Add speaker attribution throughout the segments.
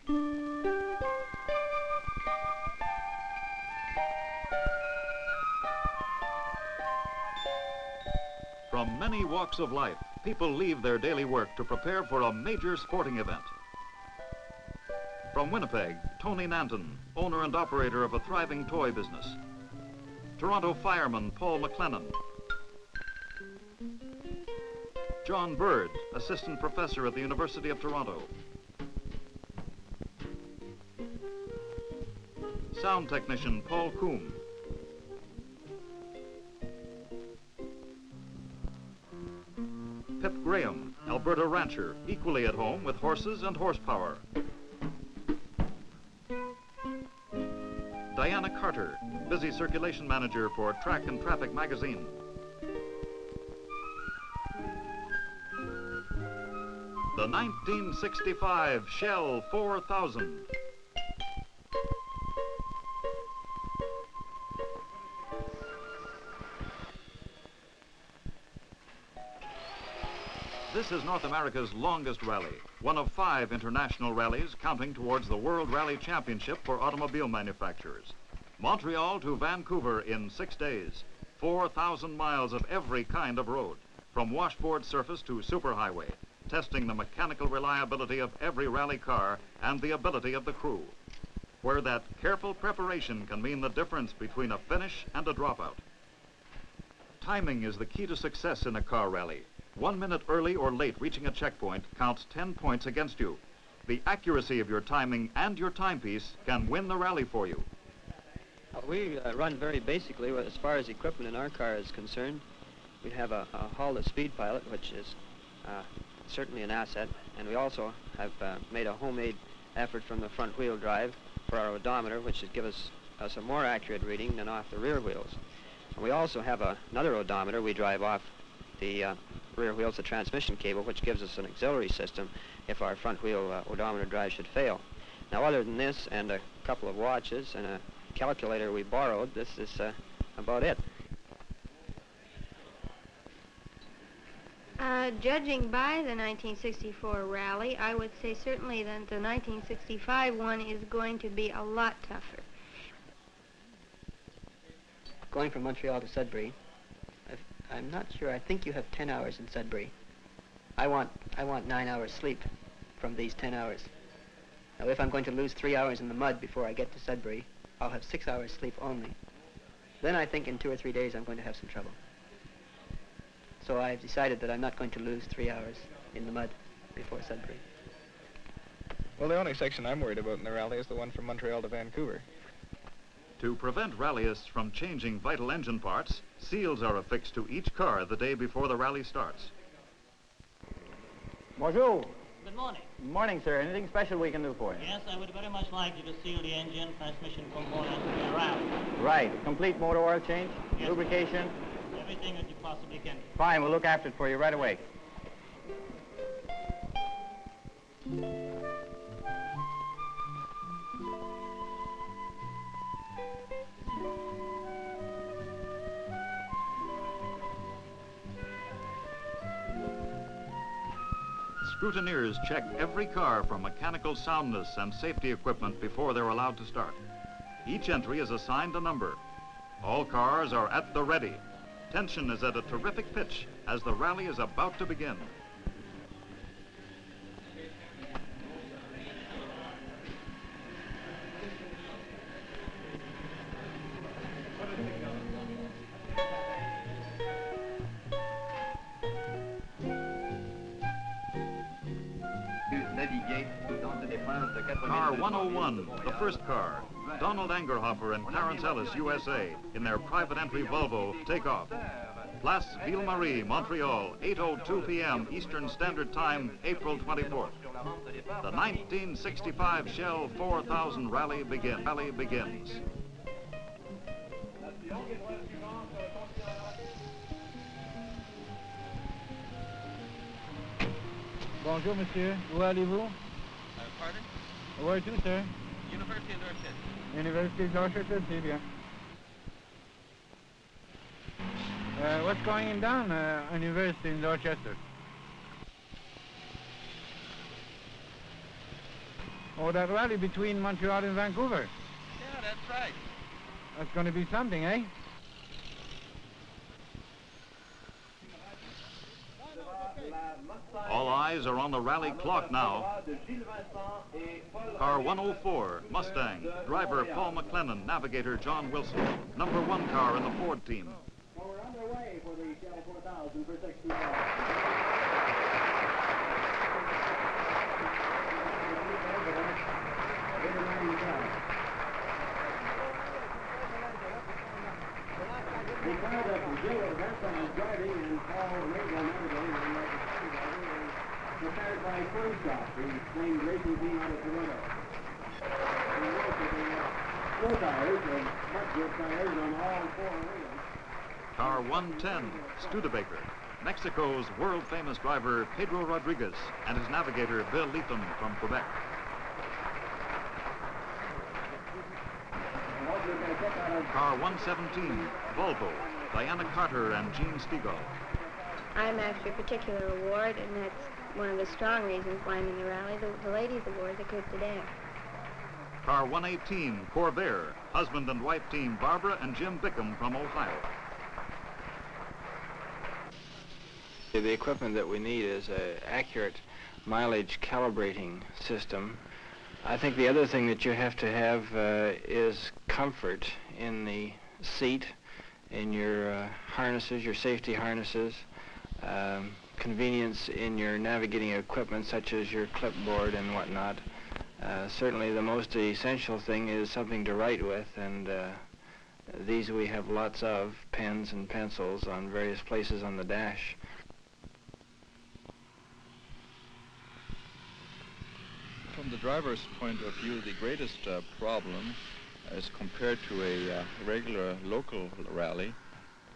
Speaker 1: From many walks of life, people leave their daily work to prepare for a major sporting event. From Winnipeg, Tony Nanton, owner and operator of a thriving toy business. Toronto fireman Paul McLennan. John Bird, assistant professor at the University of Toronto. Sound technician Paul Coombe. Pip Graham, Alberta rancher, equally at home with horses and horsepower. Diana Carter, busy circulation manager for Track and Traffic magazine. The 1965 Shell 4000. This is North America's longest rally, one of 5 international rallies counting towards the World Rally Championship for automobile manufacturers. Montreal to Vancouver in 6 days, 4,000 miles of every kind of road, from washboard surface to superhighway, testing the mechanical reliability of every rally car and the ability of the crew, where that careful preparation can mean the difference between a finish and a dropout. Timing is the key to success in a car rally. 1 minute early or late reaching a checkpoint counts 10 points against you. The accuracy of your timing and your timepiece can win the rally for you.
Speaker 2: We run very basically as far as equipment in our car is concerned. We have a haul-to speed pilot, which is certainly an asset, and we also have made a homemade effort from the front wheel drive for our odometer, which should give us a more accurate reading than off the rear wheels. And we also have another odometer we drive off the rear wheels, the transmission cable, which gives us an auxiliary system if our front wheel odometer drive should fail. Now, other than this and a couple of watches and a calculator we borrowed, this is about it.
Speaker 3: Judging by the 1964 rally, I would say certainly that the 1965 one is going to be a lot tougher.
Speaker 4: Going from Montreal to Sudbury, I'm not sure. I think you have 10 hours in Sudbury. I want 9 hours sleep from these 10 hours. Now, if I'm going to lose 3 hours in the mud before I get to Sudbury, I'll have 6 hours sleep only. Then I think in 2 or 3 days I'm going to have some trouble. So I've decided that I'm not going to lose 3 hours in the mud before Sudbury.
Speaker 5: Well, the only section I'm worried about in the rally is the one from Montreal to Vancouver.
Speaker 1: To prevent rallyists from changing vital engine parts, seals are affixed to each car the day before the rally starts.
Speaker 6: Bonjour.
Speaker 7: Good morning.
Speaker 6: Good morning, sir. Anything special we can do for you?
Speaker 7: Yes, I would very much like you to seal the engine, transmission components, and rally.
Speaker 6: Right. Complete motor oil change,
Speaker 7: Yes,
Speaker 6: lubrication.
Speaker 7: Everything that you possibly can.
Speaker 6: Fine, we'll look after it for you right away.
Speaker 1: Scrutineers check every car for mechanical soundness and safety equipment before they're allowed to start. Each entry is assigned a number. All cars are at the ready. Tension is at a terrific pitch as the rally is about to begin. Car 101, the first car. Donald Angerhofer and Clarence Ellis, USA, in their private entry Volvo, take off. Place Ville-Marie, Montreal, 8:02 p.m. Eastern Standard Time, April 24th. The 1965 Shell 4000 rally begins.
Speaker 8: Bonjour, monsieur. Où allez-vous?
Speaker 5: Pardon?
Speaker 8: Where to, sir?
Speaker 5: University of Dorchester.
Speaker 8: University of Dorchester, c'est bien. What's going down University in Dorchester? Oh, that rally between Montreal and Vancouver.
Speaker 5: Yeah, that's right.
Speaker 8: That's going to be something, eh?
Speaker 1: All eyes are on the rally clock now. Car 104, Mustang, driver Paul McLennan, navigator John Wilson, number 1 car in the Ford team.
Speaker 9: Well, we're underway for the Shell 4000 for 65. The car that Jill Vanson is driving and Paul Reagan navigating on that is prepared by Comstock, the famed racing team out of Toronto. And also the snow tires and mud grip tires on all 4 wheels.
Speaker 1: Car 110, Studebaker, Mexico's world-famous driver Pedro Rodriguez and his navigator Bill Leatham from Quebec. Car 117, Volvo, Diana Carter and Gene Stegall.
Speaker 3: I'm after a particular award, and that's one of the strong reasons why I'm in the rally, the ladies' award, the Coupe de Dame.
Speaker 1: Car 118, Corvair, husband and wife team Barbara and Jim Bickham from Ohio.
Speaker 10: The equipment that we need is an accurate mileage calibrating system. I think the other thing that you have to have is comfort in the seat, in your harnesses, your safety harnesses, convenience in your navigating equipment such as your clipboard and whatnot. Certainly the most essential thing is something to write with, and these we have lots of, pens and pencils on various places on the dash.
Speaker 11: From the driver's point of view, the greatest problem as compared to a regular local rally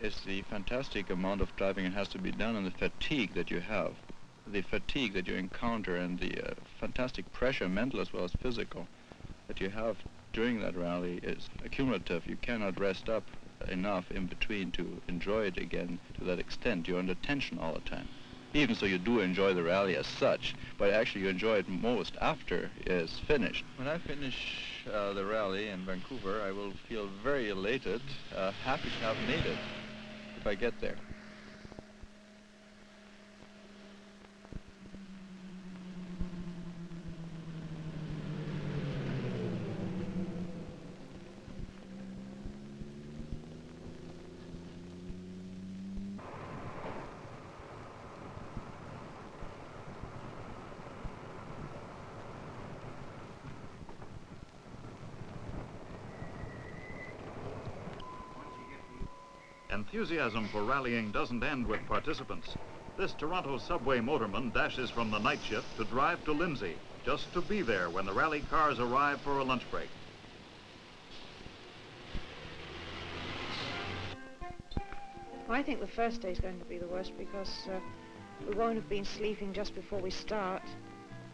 Speaker 11: is the fantastic amount of driving that has to be done and the fatigue that you have. The fatigue that you encounter and the fantastic pressure, mental as well as physical, that you have during that rally is accumulative. You cannot rest up enough in between to enjoy it again to that extent. You're under tension all the time. Even so, you do enjoy the rally as such, but actually you enjoy it most after it's finished. When I finish the rally in Vancouver, I will feel very elated, happy to have made it if I get there.
Speaker 1: Enthusiasm for rallying doesn't end with participants. This Toronto subway motorman dashes from the night shift to drive to Lindsay, just to be there when the rally cars arrive for a lunch break.
Speaker 12: Well, I think the first day is going to be the worst because we won't have been sleeping just before we start.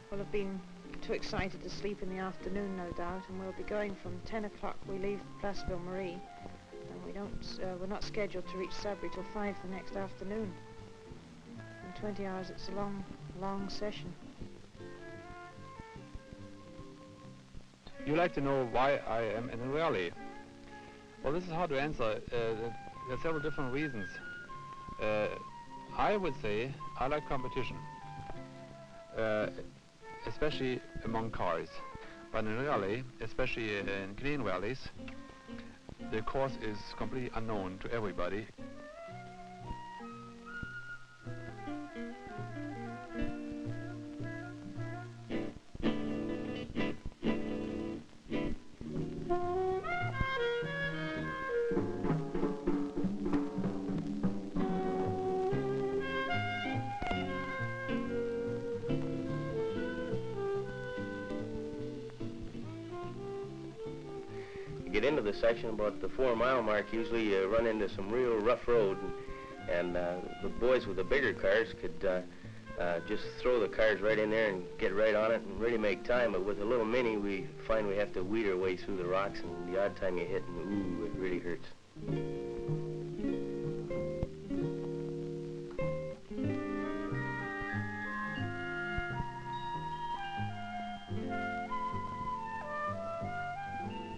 Speaker 12: We'll have been too excited to sleep in the afternoon, no doubt, and we'll be going from 10 o'clock. We leave Place Ville Marie. We're not scheduled to reach Sudbury till 5 the next afternoon. In 20 hours, it's a long, long session.
Speaker 13: You like to know why I am in a rally. Well, this is hard to answer. There are several different reasons. I would say I like competition, especially among cars. But in a rally, especially in Canadian rallies, the course is completely unknown to everybody.
Speaker 14: Get into the section about the 4-mile mark, usually you run into some real rough road, and the boys with the bigger cars could just throw the cars right in there and get right on it and really make time. But with a little mini, we find we have to weed our way through the rocks, and the odd time you hit, and ooh, it really hurts.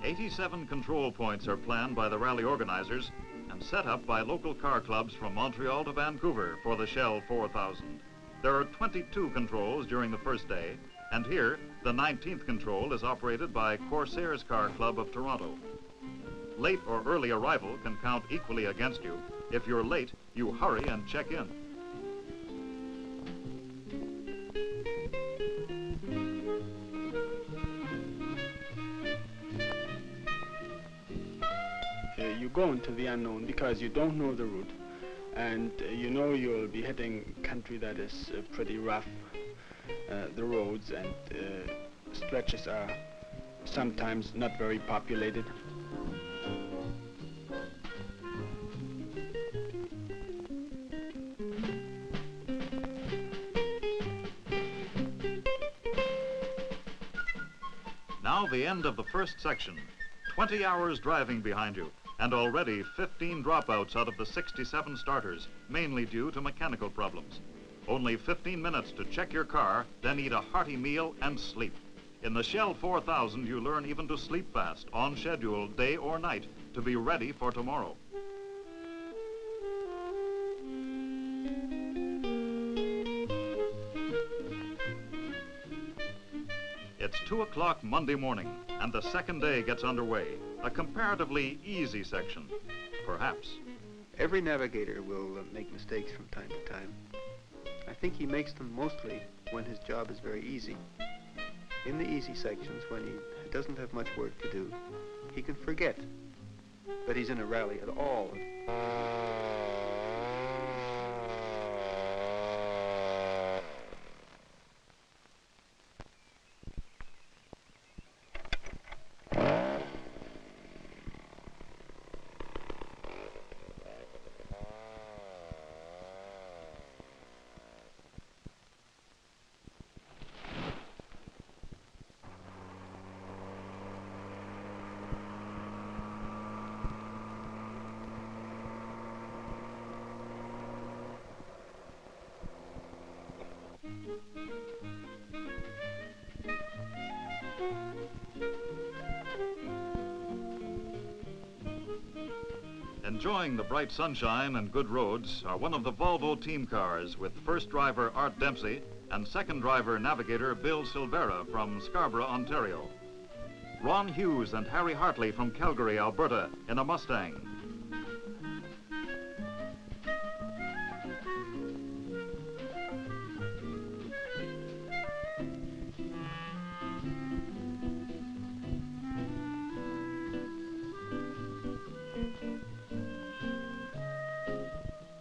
Speaker 1: 87 control points are planned by the rally organizers and set up by local car clubs from Montreal to Vancouver for the Shell 4000. There are 22 controls during the first day, and here, the 19th control is operated by Corsairs Car Club of Toronto. Late or early arrival can count equally against you. If you're late, you hurry and check in.
Speaker 15: You go into the unknown because you don't know the route, and you know you'll be hitting country that is pretty rough. The roads and stretches are sometimes not very populated.
Speaker 1: Now the end of the first section. 20 hours driving behind you, and already 15 dropouts out of the 67 starters, mainly due to mechanical problems. Only 15 minutes to check your car, then eat a hearty meal and sleep. In the Shell 4000, you learn even to sleep fast, on schedule, day or night, to be ready for tomorrow. It's 2 o'clock Monday morning, and the second day gets underway. A comparatively easy section, perhaps.
Speaker 16: Every navigator will make mistakes from time to time. I think he makes them mostly when his job is very easy. In the easy sections, when he doesn't have much work to do, he can forget that he's in a rally at all.
Speaker 1: Enjoying the bright sunshine and good roads are one of the Volvo team cars with first driver Art Dempsey and second driver navigator Bill Silvera from Scarborough, Ontario. Ron Hughes and Harry Hartley from Calgary, Alberta in a Mustang.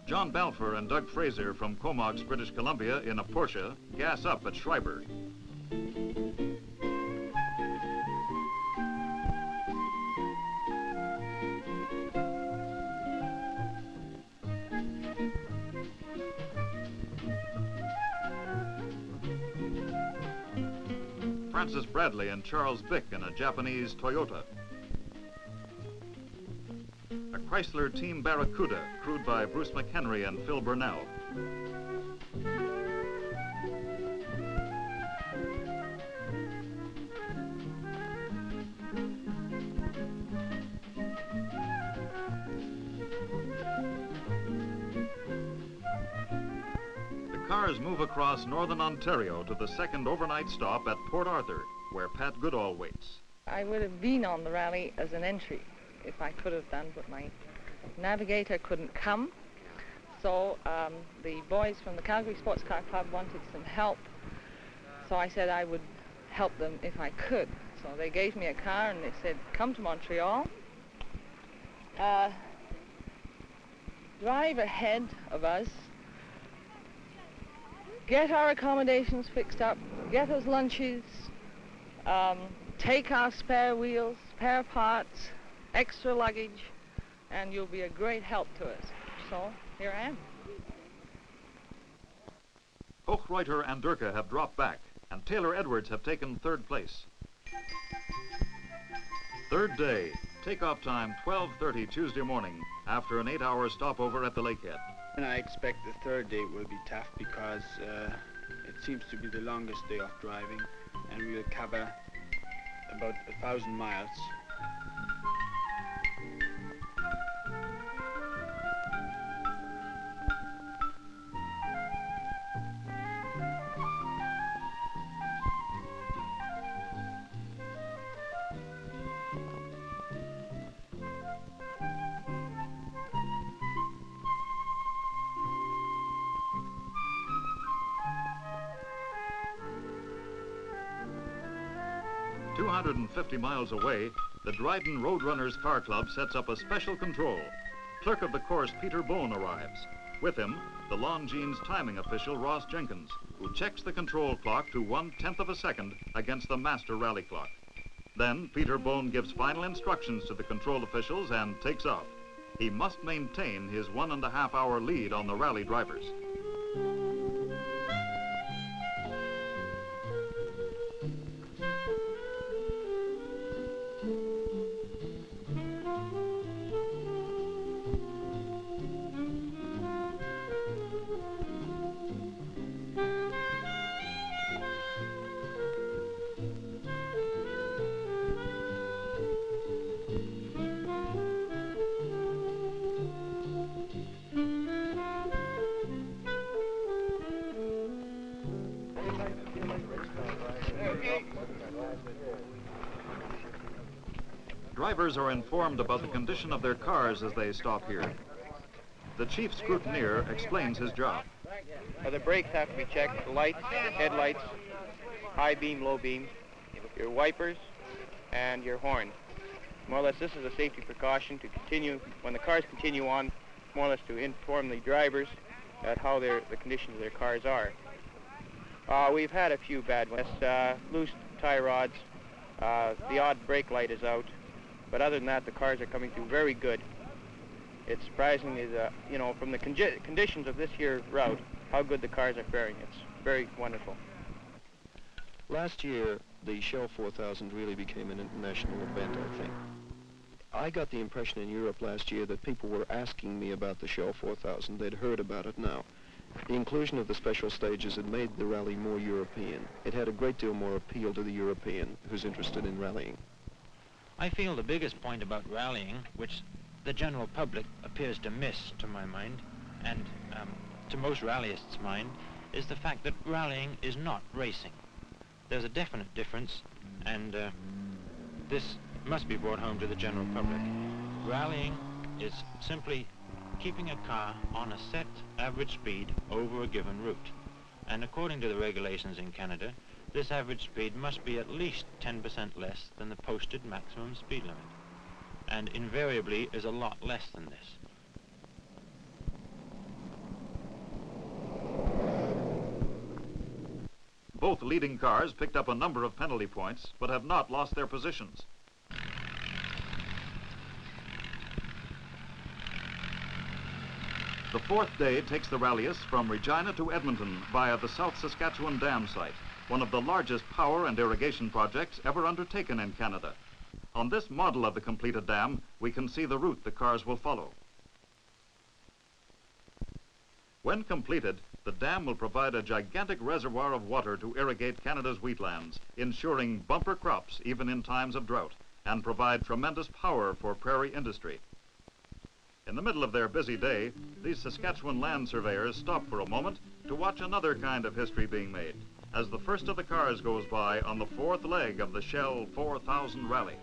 Speaker 1: John Balfour and Doug Fraser from Comox, British Columbia in a Porsche gas up at Schreiber. Francis Bradley and Charles Bick in a Japanese Toyota. A Chrysler Team Barracuda, crewed by Bruce McHenry and Phil Burnell. The cars move across northern Ontario to the second overnight stop at Port Arthur, where Pat Goodall waits.
Speaker 17: I would have been on the rally as an entry if I could have done, but my navigator couldn't come. So the boys from the Calgary Sports Car Club wanted some help. So I said I would help them if I could. So they gave me a car and they said, come to Montreal, drive ahead of us, get our accommodations fixed up, get us lunches, take our spare wheels, spare parts, extra luggage, and you'll be a great help to us. So here I am.
Speaker 1: Hochreuter and Durka have dropped back, and Taylor Edwards have taken third place. Third day, takeoff time 12:30 Tuesday morning, after an 8-hour stopover at the lakehead.
Speaker 15: And I expect the third day will be tough because it seems to be the longest day of driving, and we'll cover about 1,000 miles
Speaker 1: "250 miles away, the Dryden Roadrunners Car Club sets up a special control. Clerk of the course Peter Bone arrives. With him, the Longines timing official Ross Jenkins, who checks the control clock to 1/10 of a second against the master rally clock. Then Peter Bone gives final instructions to the control officials and takes off. He must maintain his 1.5-hour lead on the rally drivers. Drivers are informed about the condition of their cars as they stop here. The chief scrutineer explains his job.
Speaker 6: The brakes have to be checked, the lights, headlights, high beam, low beam, your wipers, and your horn. More or less, this is a safety precaution to continue, when the cars continue on, more or less to inform the drivers at how the condition of their cars are. We've had a few bad ones. Loose tie rods, the odd brake light is out. But other than that, the cars are coming through very good. It's surprising, you know, from the conditions of this here route, how good the cars are faring. It's very wonderful.
Speaker 18: Last year, the Shell 4000 really became an international event, I think. I got the impression in Europe last year that people were asking me about the Shell 4000. They'd heard about it now. The inclusion of the special stages had made the rally more European. It had a great deal more appeal to the European who's interested in rallying.
Speaker 19: I feel the biggest point about rallying, which the general public appears to miss, to my mind, and to most rallyists' mind, is the fact that rallying is not racing. There's a definite difference, and this must be brought home to the general public. Rallying is simply keeping a car on a set average speed over a given route. And according to the regulations in Canada, this average speed must be at least 10% less than the posted maximum speed limit, and invariably is a lot less than this.
Speaker 1: Both leading cars picked up a number of penalty points, but have not lost their positions. The fourth day takes the rallyists from Regina to Edmonton via the South Saskatchewan Dam site, one of the largest power and irrigation projects ever undertaken in Canada. On this model of the completed dam, we can see the route the cars will follow. When completed, the dam will provide a gigantic reservoir of water to irrigate Canada's wheatlands, ensuring bumper crops even in times of drought, and provide tremendous power for prairie industry. In the middle of their busy day, these Saskatchewan land surveyors stop for a moment to watch another kind of history being made, as the first of the cars goes by on the fourth leg of the Shell 4000 rally.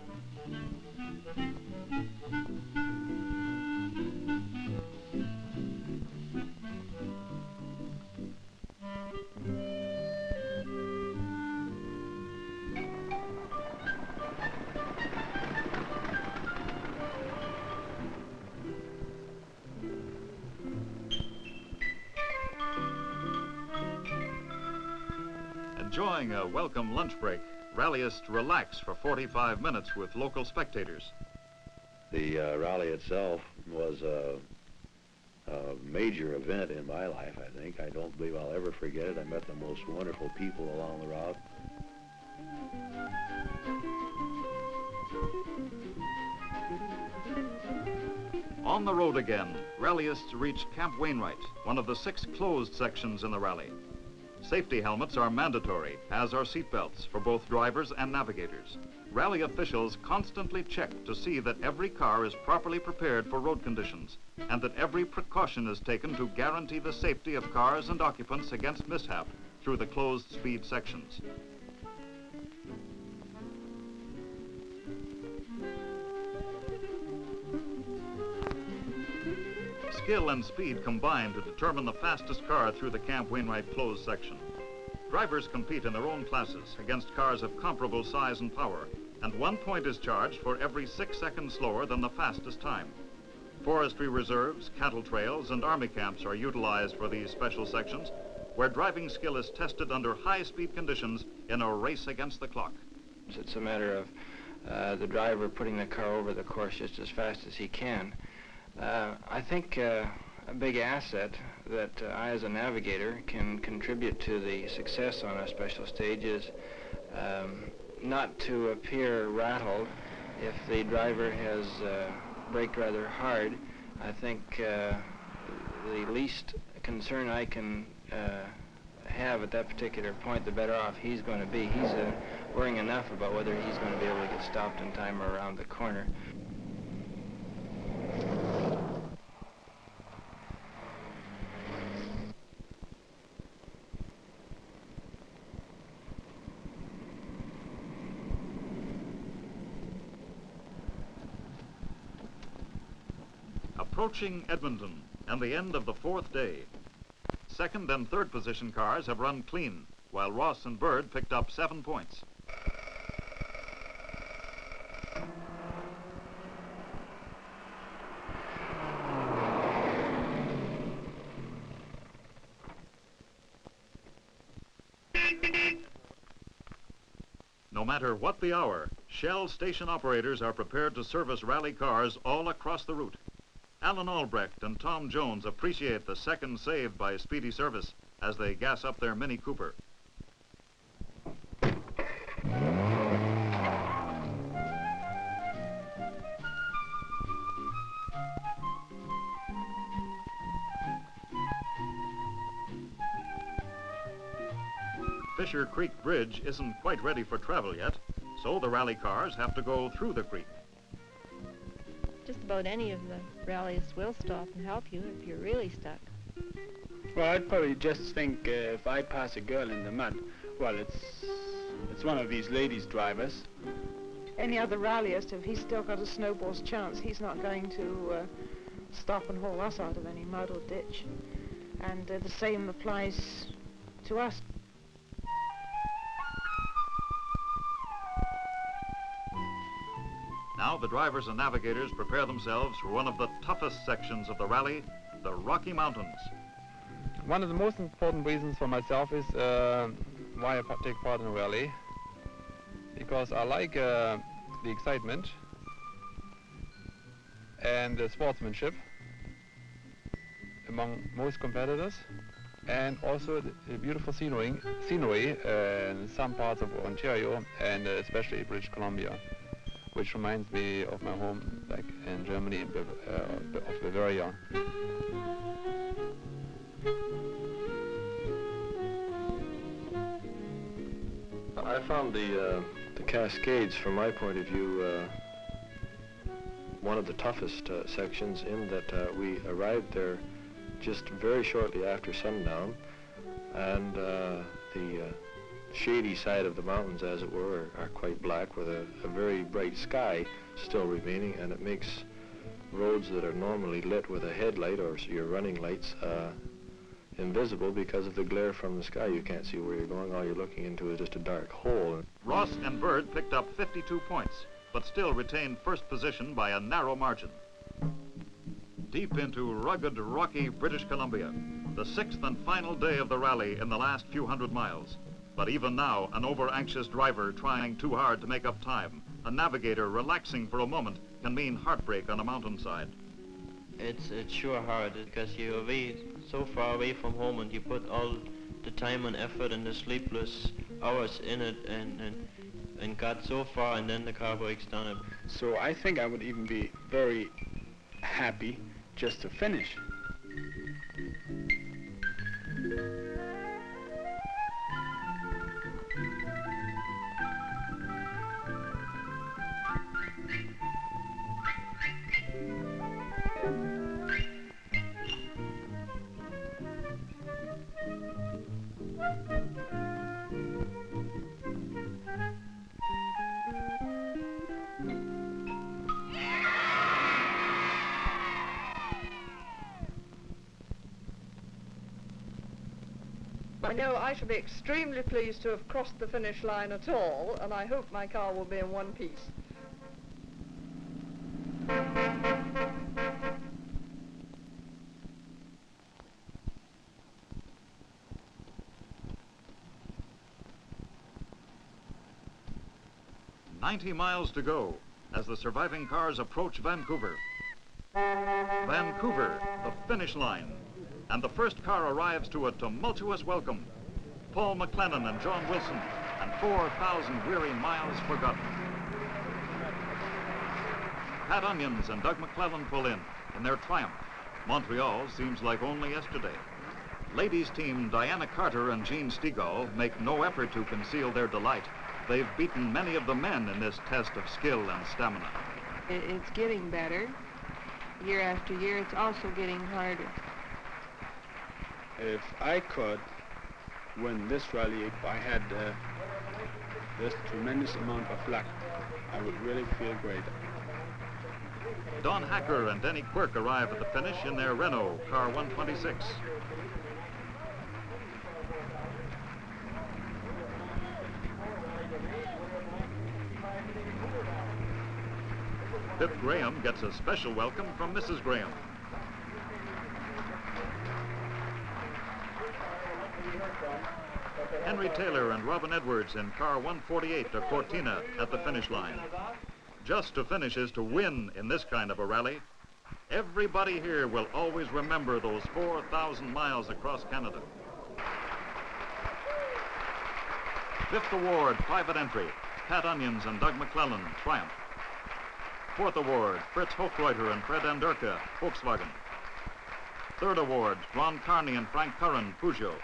Speaker 1: Enjoying a welcome lunch break, rallyists relax for 45 minutes with local spectators.
Speaker 20: The rally itself was a major event in my life, I think. I don't believe I'll ever forget it. I met the most wonderful people along the route.
Speaker 1: On the road again, rallyists reach Camp Wainwright, one of the 6 closed sections in the rally. Safety helmets are mandatory, as are seatbelts for both drivers and navigators. Rally officials constantly check to see that every car is properly prepared for road conditions and that every precaution is taken to guarantee the safety of cars and occupants against mishap through the closed speed sections. Skill and speed combine to determine the fastest car through the Camp Wainwright closed section. Drivers compete in their own classes against cars of comparable size and power, and 1 point is charged for every 6 seconds slower than the fastest time. Forestry reserves, cattle trails, and army camps are utilized for these special sections, where driving skill is tested under high-speed conditions in a race against the clock.
Speaker 10: It's a matter of the driver putting the car over the course just as fast as he can. I think a big asset that I as a navigator can contribute to the success on a special stage is not to appear rattled if the driver has braked rather hard. I think the least concern I can have at that particular point, the better off he's going to be. He's worrying enough about whether he's going to be able to get stopped in time or around the corner.
Speaker 1: Approaching Edmonton and the end of the 4th day. Second and third position cars have run clean, while Ross and Bird picked up 7 points. No matter what the hour, Shell station operators are prepared to service rally cars all across the route. Alan Albrecht and Tom Jones appreciate the seconds saved by speedy service as they gas up their Mini Cooper. Fisher Creek Bridge isn't quite ready for travel yet, so the rally cars have to go through the creek.
Speaker 21: Just about any of the rallies will stop and help you if you're really stuck.
Speaker 15: Well, I'd probably just think if I pass a girl in the mud, well, it's one of these ladies' drivers.
Speaker 12: Any other rallyist, if he's still got a snowball's chance, he's not going to stop and haul us out of any mud or ditch. And the same applies to us.
Speaker 1: Now the drivers and navigators prepare themselves for one of the toughest sections of the rally, the Rocky Mountains.
Speaker 13: One of the most important reasons for myself is why I take part in a rally, because I like the excitement and the sportsmanship among most competitors, and also the beautiful scenery in some parts of Ontario and especially British Columbia, which reminds me of my home, like in Germany, of Bavaria.
Speaker 22: I found the Cascades, from my point of view, one of the toughest sections, in that we arrived there just very shortly after sundown, and the shady side of the mountains, as it were, are quite black, with a very bright sky still remaining, and it makes roads that are normally lit with a headlight or your running lights invisible because of the glare from the sky. You can't see where you're going. All you're looking into is just a dark hole.
Speaker 1: Ross and Bird picked up 52 points, but still retained first position by a narrow margin. Deep into rugged, rocky British Columbia, the 6th and final day of the rally in the last few hundred miles. But even now, an over-anxious driver trying too hard to make up time, a navigator relaxing for a moment, can mean heartbreak on a mountainside.
Speaker 23: It's sure hard, because you're away, so far away from home, and you put all the time and effort and the sleepless hours in it, and got so far, and then the car breaks down.
Speaker 15: So I think I would even be very happy just to finish.
Speaker 17: I know I shall be extremely pleased to have crossed the finish line at all, and I hope my car will be in one piece.
Speaker 1: "90 miles to go as the surviving cars approach Vancouver. Vancouver, the finish line. And the first car arrives to a tumultuous welcome. Paul McLennan and John Wilson, and 4,000 weary miles forgotten. Pat Onions and Doug McClellan pull in their triumph. Montreal seems like only yesterday. Ladies team Diana Carter and Jean Stegall make no effort to conceal their delight. They've beaten many of the men in this test of skill and stamina.
Speaker 3: It's getting better. Year after year, it's also getting harder.
Speaker 15: If I could win this rally, if I had this tremendous amount of luck, I would really feel great.
Speaker 1: Don Hacker and Denny Quirk arrive at the finish in their Renault, car 126. Pip Graham gets a special welcome from Mrs. Graham. Henry Taylor and Robin Edwards in car 148 to Cortina at the finish line. Just to finish is to win in this kind of a rally. Everybody here will always remember those 4,000 miles across Canada. Fifth award, private entry, Pat Onions and Doug McClellan, Triumph. Fourth award, Fritz Hofreuter and Fred Anderka, Volkswagen. Third award, Ron Carney and Frank Curran, Peugeot.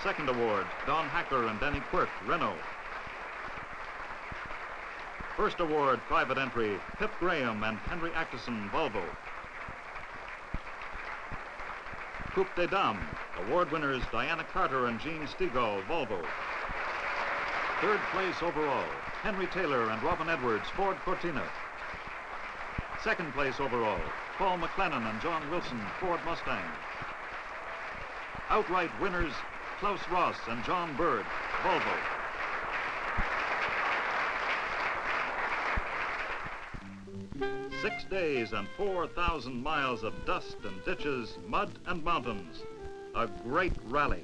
Speaker 1: Second award, Don Hacker and Denny Quirk, Renault. First award, private entry, Pip Graham and Henry Actison, Volvo. Coupe des Dames, award winners Diana Carter and Jean Stegall, Volvo. Third place overall, Henry Taylor and Robin Edwards, Ford Cortina. Second place overall, Paul McLennan and John Wilson, Ford Mustang. Outright winners, Klaus Ross and John Bird, Volvo. Six days and 4,000 miles of dust and ditches, mud and mountains. A great rally.